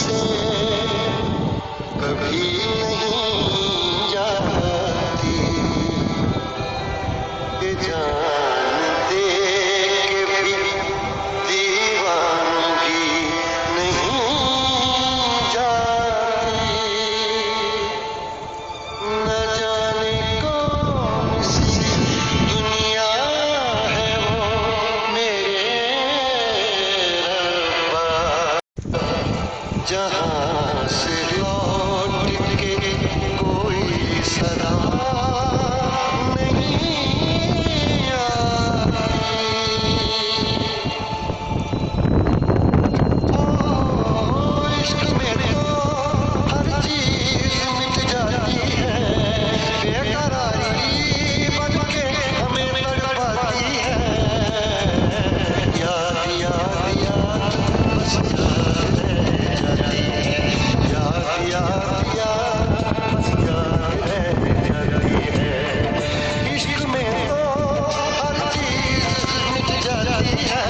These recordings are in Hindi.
से कभी नहीं जाती, ये जानते के भी दीवानगी नहीं जाती। न जाने कौन सी दुनिया है वो मेरे रब्बा, जहाँ से लौट के कोई सदा नहीं आती। ओ इश्क में तो हर चीज मिट जाती है, बेकरारी बन के हमें तड़पाती है। याद याद याद बस याद रह जाती है, याद याद याद बस याद रह जाती है। इश्क में तो हर चीज मिट जाती है,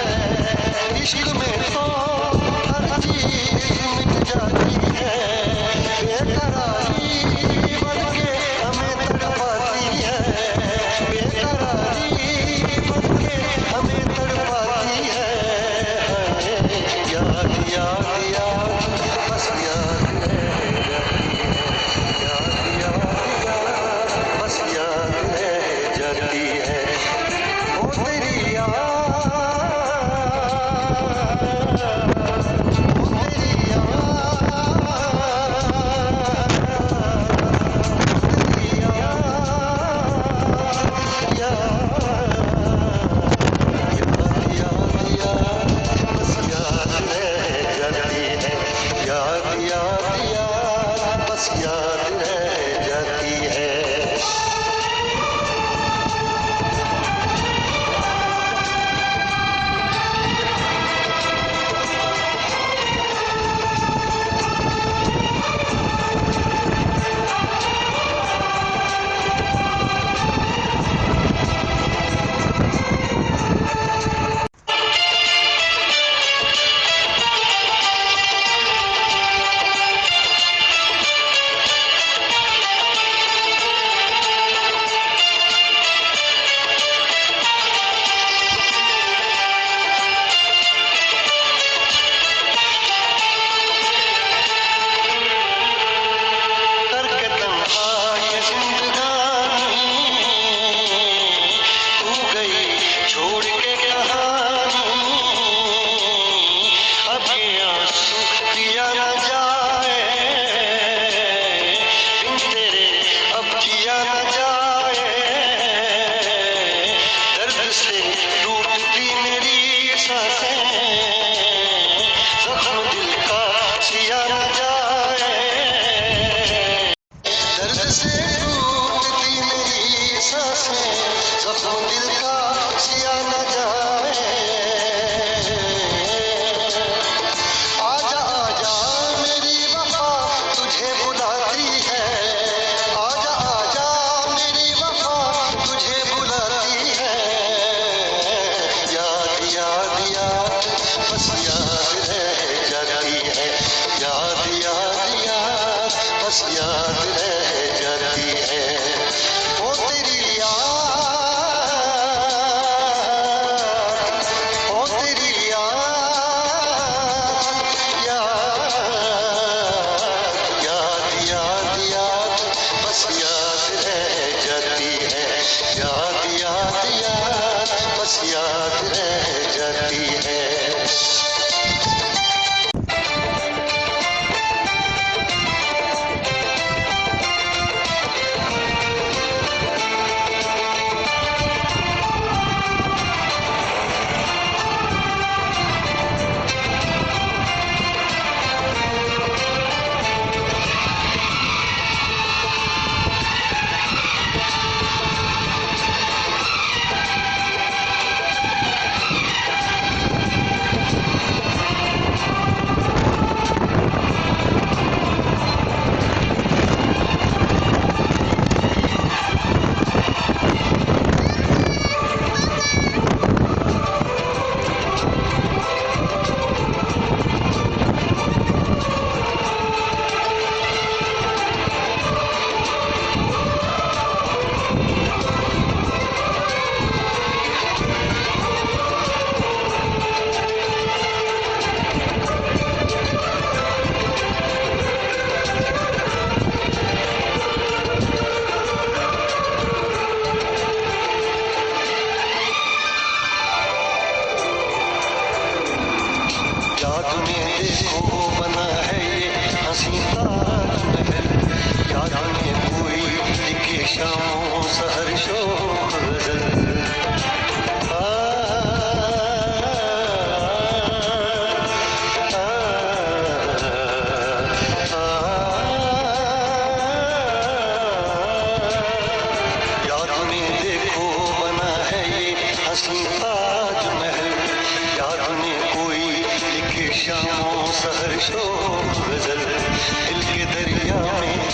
इश्क में तो हर चीज मिट जाती है। बेकरारी बन के हमें तड़पाती है, बेकरारी बन के हमें तड़पाती है। याद याद याद बस याद रह जाती है, याद याद याद बस याद रह जाती है। ओ तेरी याद, ओ तेरी याद याद याद बस याद रह जाती है। ताजमहल, याद में कोई लिखे शामों सहर शोख गजल। आ, आ, याद में देखो बना है ये हसीन ताजमहल, याद में कोई लिखे शामों सहर शोख गजल। दिल के दरिया में